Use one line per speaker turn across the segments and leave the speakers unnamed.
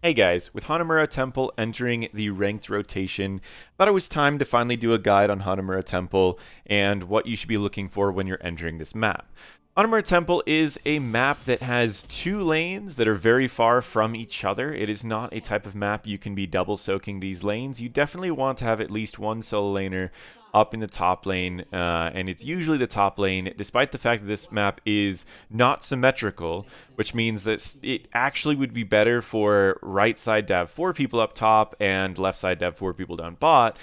Hey guys, with Hanamura Temple entering the ranked rotation, thought it was time to finally do a guide on Hanamura Temple and what you should be looking for when you're entering this map. Hanamura Temple is a map that has two lanes that are very far from each other. It is not a type of map you can be double soaking these lanes. You definitely want to have at least one solo laner up in the top lane, and it's usually the top lane, despite the fact that this map is not symmetrical, which means that it actually would be better for right side to have 4 people up top and left side to have 4 people down bot,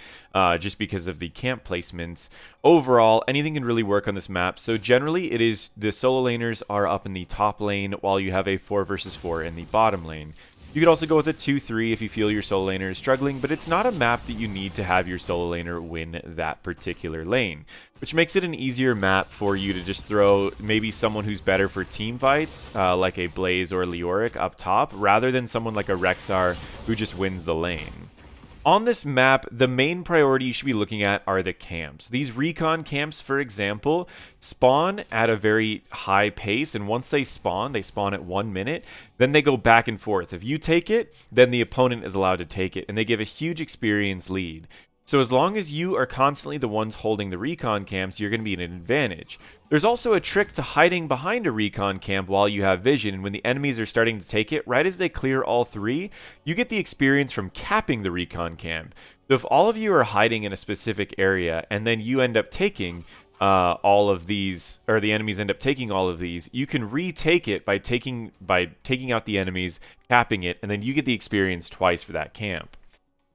just because of the camp placements. Overall, anything can really work on this map, so generally it is the solo laners are up in the top lane while you have a 4 versus 4 in the bottom lane. You could also go with a 2-3 if you feel your solo laner is struggling, but it's not a map that you need to have your solo laner win that particular lane, which makes it an easier map for you to just throw maybe someone who's better for team fights, like a Blaze or a Leoric up top, rather than someone like a Rexar who just wins the lane. On this map, the main priority you should be looking at are the camps. These recon camps, for example, spawn at a very high pace, and once they spawn at 1 minute, then they go back and forth. If you take it, then the opponent is allowed to take it, and they give a huge experience lead. So as long as you are constantly the ones holding the recon camps, you're going to be in an advantage. There's also a trick to hiding behind a recon camp while you have vision, and when the enemies are starting to take it, right as they clear all 3, you get the experience from capping the recon camp. So if all of you are hiding in a specific area, and then you end up taking all of these, or the enemies end up taking all of these, you can retake it by taking out the enemies, capping it, and then you get the experience twice for that camp.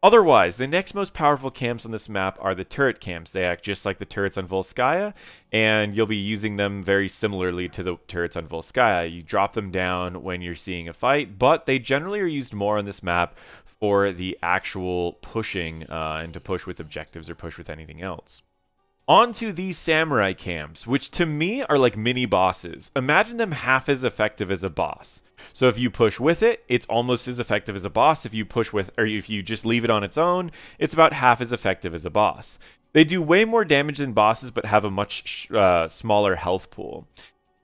Otherwise, the next most powerful camps on this map are the turret camps. They act just like the turrets on Volskaya, and you'll be using them very similarly to the turrets on Volskaya. You drop them down when you're seeing a fight, but they generally are used more on this map for the actual pushing, and to push with objectives or push with anything else. Onto these samurai camps, which to me are like mini bosses. Imagine them half as effective as a boss. So if you push with it, it's almost as effective as a boss. If you push with, or if you just leave it on its own, it's about half as effective as a boss. They do way more damage than bosses, but have a much smaller health pool.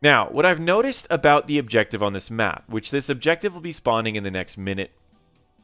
Now, what I've noticed about the objective on this map, which this objective will be spawning in the next minute,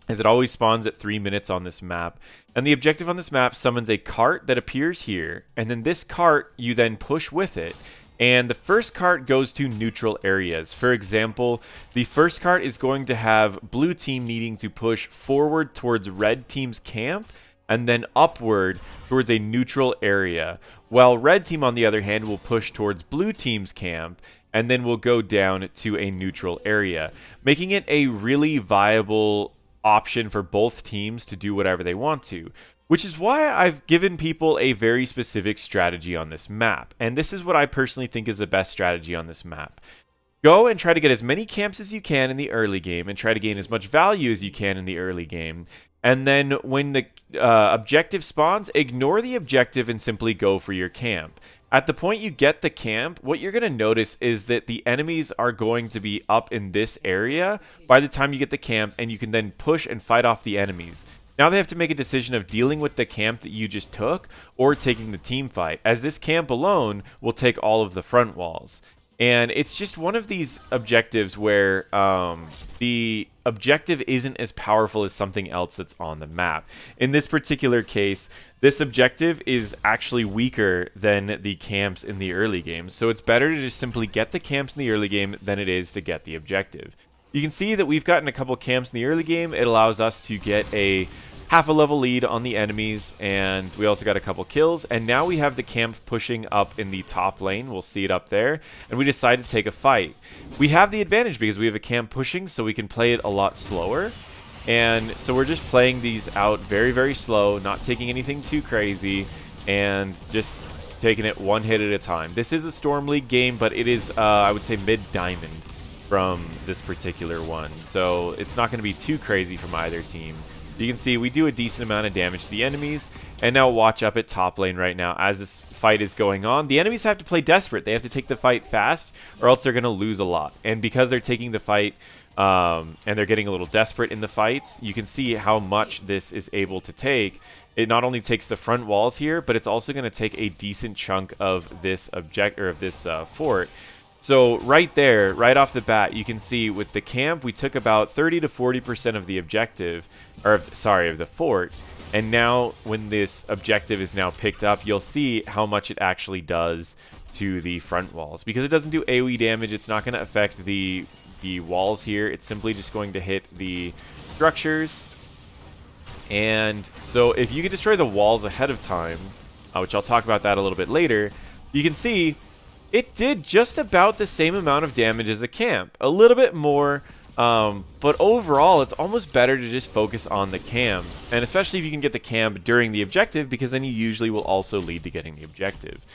as it always spawns at 3 minutes on this map. And the objective on this map summons a cart that appears here, and then this cart you then push with it, and the first cart goes to neutral areas. For example, the first cart is going to have blue team needing to push forward towards red team's camp, and then upward towards a neutral area, while red team on the other hand will push towards blue team's camp, and then will go down to a neutral area, making it a really viable option for both teams to do whatever they want to, which is why I've given people a very specific strategy on this map. And this is what I personally think is the best strategy on this map. Go and try to get as many camps as you can in the early game and try to gain as much value as you can in the early game. And then when the objective spawns, ignore the objective and simply go for your camp. At the point you get the camp, what you're going to notice is that the enemies are going to be up in this area by the time you get the camp, and you can then push and fight off the enemies. Now they have to make a decision of dealing with the camp that you just took or taking the team fight, as this camp alone will take all of the front walls. And it's just one of these objectives where the objective isn't as powerful as something else that's on the map. In this particular case, this objective is actually weaker than the camps in the early game. So it's better to just simply get the camps in the early game than it is to get the objective. You can see that we've gotten a couple camps in the early game. It allows us to get a half a level lead on the enemies, and we also got a couple kills, and now we have the camp pushing up in the top lane. We'll see it up there, and we decide to take a fight. We have the advantage because we have a camp pushing, so we can play it a lot slower, and so we're just playing these out very, very slow, not taking anything too crazy, and just taking it one hit at a time. This is a Storm League game, but it is, I would say, mid-diamond from this particular one, so it's not going to be too crazy from either team. You can see we do a decent amount of damage to the enemies, and now watch up at top lane right now as this fight is going on. The enemies have to play desperate. They have to take the fight fast, or else they're going to lose a lot. And because they're taking the fight, and they're getting a little desperate in the fights, you can see how much this is able to take. It not only takes the front walls here, but it's also going to take a decent chunk of this fort. So right there, right off the bat, you can see with the camp, we took about 30 to 40% of the objective, or sorry, of the fort. And now when this objective is now picked up, you'll see how much it actually does to the front walls. Because it doesn't do AoE damage, it's not going to affect the walls here. It's simply just going to hit the structures. And so if you can destroy the walls ahead of time, which I'll talk about that a little bit later, you can see it did just about the same amount of damage as a camp. A little bit more, but overall, it's almost better to just focus on the cams. And especially if you can get the camp during the objective, because then you usually will also lead to getting the objective.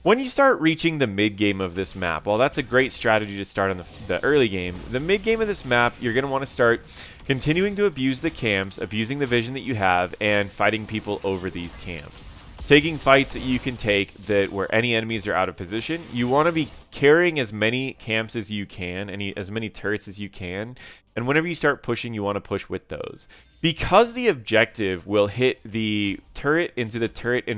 When you start reaching the mid-game of this map, well, that's a great strategy to start on the early game. The mid-game of this map, you're going to want to start continuing to abuse the camps, abusing the vision that you have, and fighting people over these camps. Taking fights that you can take where any enemies are out of position. You want to be carrying as many camps as you can, as many turrets as you can, and whenever you start pushing, you want to push with those. Because the objective will hit the turret into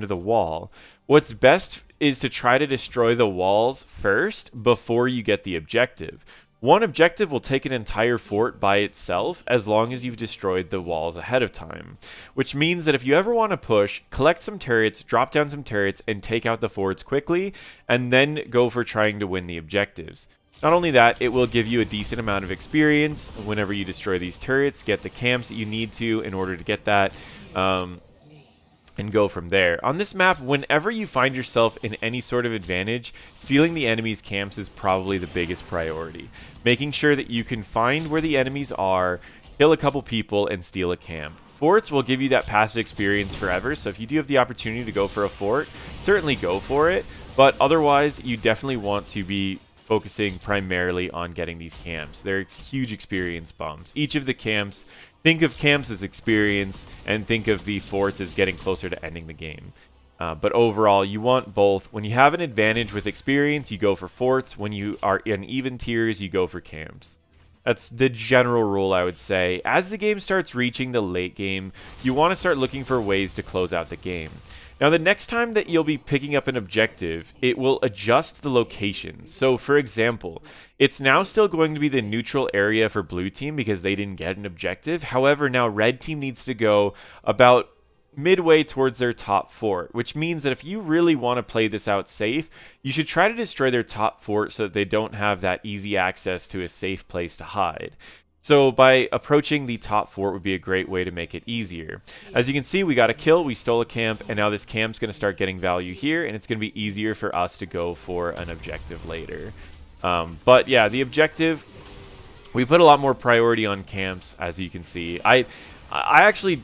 the wall, what's best is to try to destroy the walls first before you get the objective. One objective will take an entire fort by itself as long as you've destroyed the walls ahead of time. Which means that if you ever want to push, collect some turrets, drop down some turrets, and take out the forts quickly, and then go for trying to win the objectives. Not only that, it will give you a decent amount of experience whenever you destroy these turrets, get the camps that you need to in order to get that, and go from there. On this map, whenever you find yourself in any sort of advantage, stealing the enemy's camps is probably the biggest priority. Making sure that you can find where the enemies are, kill a couple people, and steal a camp. Forts will give you that passive experience forever, so if you do have the opportunity to go for a fort, certainly go for it, but otherwise, you definitely want to be focusing primarily on getting these camps. They're huge experience bumps. Each of the camps, think of camps as experience, and think of the forts as getting closer to ending the game. But overall, you want both. When you have an advantage with experience, you go for forts. When you are in even tiers, you go for camps. That's the general rule, I would say. As the game starts reaching the late game, you want to start looking for ways to close out the game. Now, the next time that you'll be picking up an objective, it will adjust the locations. So, for example, it's now still going to be the neutral area for blue team because they didn't get an objective. However, now red team needs to go about midway towards their top fort, which means that if you really want to play this out safe, you should try to destroy their top fort so that they don't have that easy access to a safe place to hide. So by approaching the top fort would be a great way to make it easier. As you can see, we got a kill, we stole a camp, and now this camp's going to start getting value here, and it's going to be easier for us to go for an objective later. But yeah, the objective, we put a lot more priority on camps, as you can see. I actually,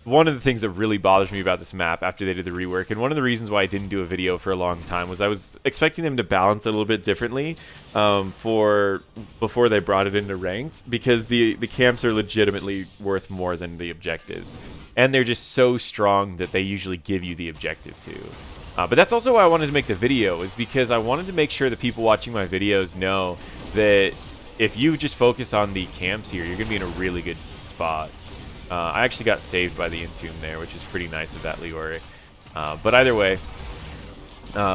one of the things that really bothers me about this map after they did the rework, and one of the reasons why I didn't do a video for a long time, was I was expecting them to balance it a little bit differently before they brought it into ranked, because the camps are legitimately worth more than the objectives. And they're just so strong that they usually give you the objective too. But that's also why I wanted to make the video, is because I wanted to make sure that people watching my videos know that if you just focus on the camps here, you're going to be in a really good spot. I actually got saved by the Entomb there, which is pretty nice of that Leoric. But either way,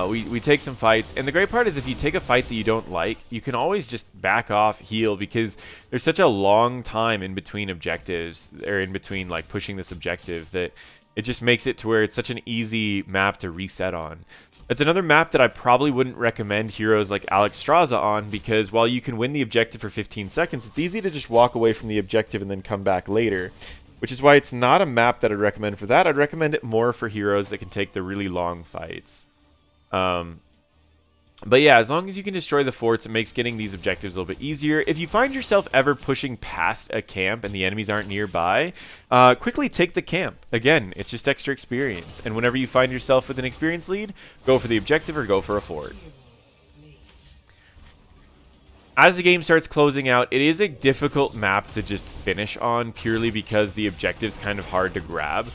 we take some fights. And the great part is if you take a fight that you don't like, you can always just back off, heal, because there's such a long time in between objectives, or in between like pushing this objective, that it just makes it to where it's such an easy map to reset on. It's another map that I probably wouldn't recommend heroes like Alex Straza on, because while you can win the objective for 15 seconds, it's easy to just walk away from the objective and then come back later. Which is why it's not a map that I'd recommend for that. I'd recommend it more for heroes that can take the really long fights. But yeah, as long as you can destroy the forts, it makes getting these objectives a little bit easier. If you find yourself ever pushing past a camp and the enemies aren't nearby, quickly take the camp. Again, it's just extra experience. And whenever you find yourself with an experience lead, go for the objective or go for a fort. As the game starts closing out, it is a difficult map to just finish on, purely because the objective's kind of hard to grab,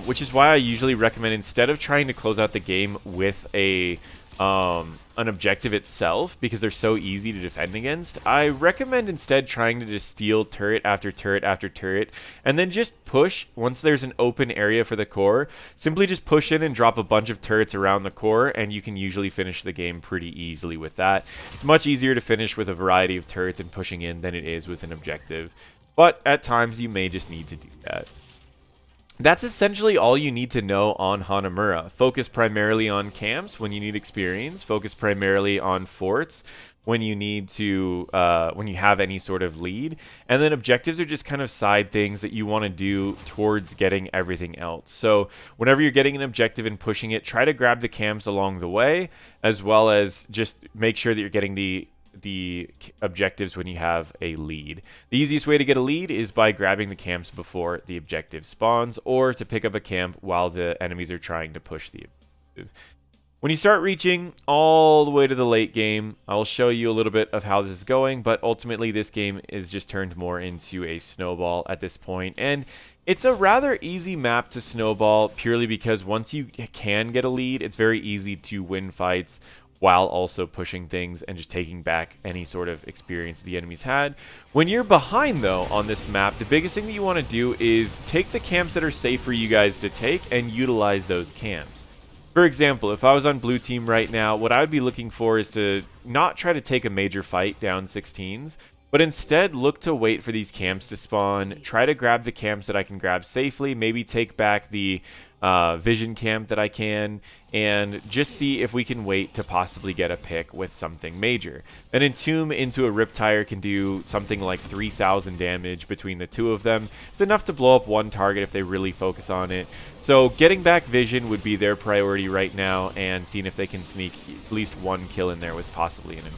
which is why I usually recommend, instead of trying to close out the game with a an objective itself because they're so easy to defend against, I recommend instead trying to just steal turret after turret after turret and then just push. Once there's an open area for the core, simply just push in and drop a bunch of turrets around the core, and you can usually finish the game pretty easily with that. It's much easier to finish with a variety of turrets and pushing in than it is with an objective, but at times you may just need to do that. That's essentially all you need to know on Hanamura. Focus primarily on camps when you need experience. Focus primarily on forts when you need to, when you have any sort of lead. And then objectives are just kind of side things that you want to do towards getting everything else. So whenever you're getting an objective and pushing it, try to grab the camps along the way, as well as just make sure that you're getting the objectives when you have a lead. The easiest way to get a lead is by grabbing the camps before the objective spawns, or to pick up a camp while the enemies are trying to push the objective. When you start reaching all the way to the late game, I'll show you a little bit of how this is going, but ultimately this game is just turned more into a snowball at this point, and it's a rather easy map to snowball purely because once you can get a lead, it's very easy to win fights while also pushing things and just taking back any sort of experience the enemies had. When you're behind, though, on this map, the biggest thing that you want to do is take the camps that are safe for you guys to take and utilize those camps. For example, if I was on blue team right now, what I would be looking for is to not try to take a major fight down 16s, but instead look to wait for these camps to spawn, try to grab the camps that I can grab safely, maybe take back the vision camp that I can, and just see if we can wait to possibly get a pick with something major. An entomb into a Riptire can do something like 3,000 damage between the two of them. It's enough to blow up one target if they really focus on it. So getting back vision would be their priority right now, and seeing if they can sneak at least one kill in there with possibly an enemy.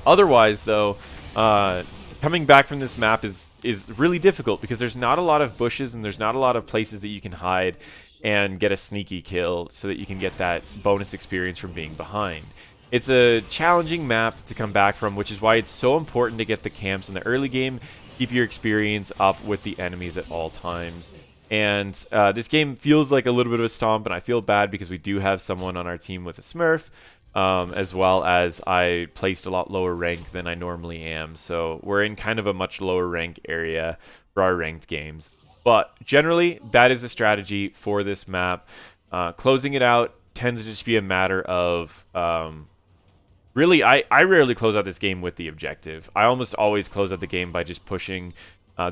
Otherwise, though, coming back from this map is really difficult because there's not a lot of bushes and there's not a lot of places that you can hide and get a sneaky kill so that you can get that bonus experience from being behind. It's a challenging map to come back from, which is why it's so important to get the camps in the early game, keep your experience up with the enemies at all times. And this game feels like a little bit of a stomp, and I feel bad because we do have someone on our team with a Smurf, as well as I placed a lot lower rank than I normally am. So we're in kind of a much lower rank area for our ranked games. But generally, that is the strategy for this map. Closing it out tends to just be a matter of... really, I rarely close out this game with the objective. I almost always close out the game by just pushing.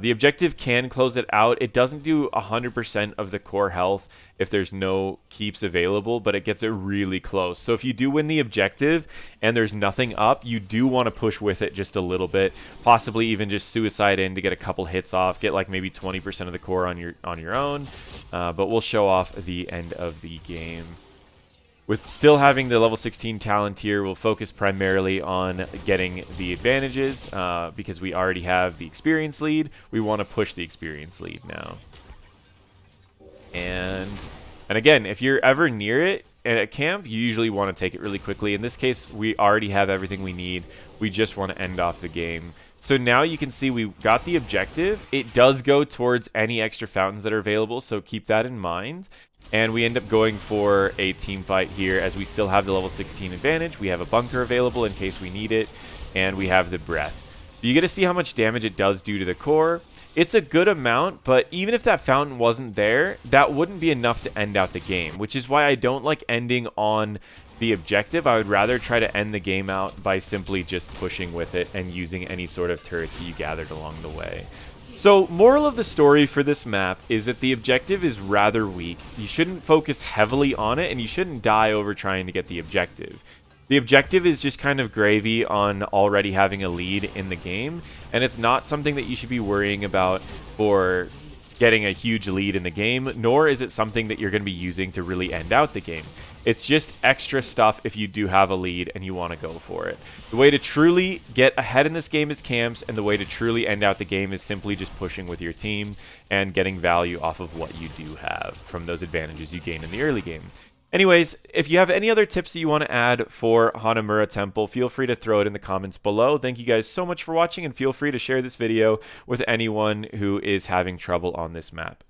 The objective can close it out. It doesn't do 100% of the core health if there's no keeps available, but it gets it really close. So if you do win the objective and there's nothing up, you do want to push with it just a little bit, possibly even just suicide in to get a couple hits off, get like maybe 20% of the core on your own. But we'll show off the end of the game. With still having the level 16 talent tier, we'll focus primarily on getting the advantages because we already have the experience lead. We want to push the experience lead now. And again, if you're ever near it at camp, you usually want to take it really quickly. In this case, we already have everything we need. We just want to end off the game. So now you can see we got the objective. It does go towards any extra fountains that are available, so keep that in mind. And we end up going for a team fight here as we still have the level 16 advantage. We have a bunker available in case we need it, and we have the breath. You get to see how much damage it does do to the core. It's a good amount, but even if that fountain wasn't there, that wouldn't be enough to end out the game, which is why I don't like ending on the objective. I would rather try to end the game out by simply just pushing with it and using any sort of turrets that you gathered along the way. So, moral of the story for this map is that the objective is rather weak. You shouldn't focus heavily on it, and you shouldn't die over trying to get the objective. The objective is just kind of gravy on already having a lead in the game, and it's not something that you should be worrying about for getting a huge lead in the game, nor is it something that you're going to be using to really end out the game. It's just extra stuff if you do have a lead and you want to go for it. The way to truly get ahead in this game is camps, and the way to truly end out the game is simply just pushing with your team and getting value off of what you do have from those advantages you gain in the early game. Anyways, if you have any other tips that you want to add for Hanamura Temple, feel free to throw it in the comments below. Thank you guys so much for watching, and feel free to share this video with anyone who is having trouble on this map.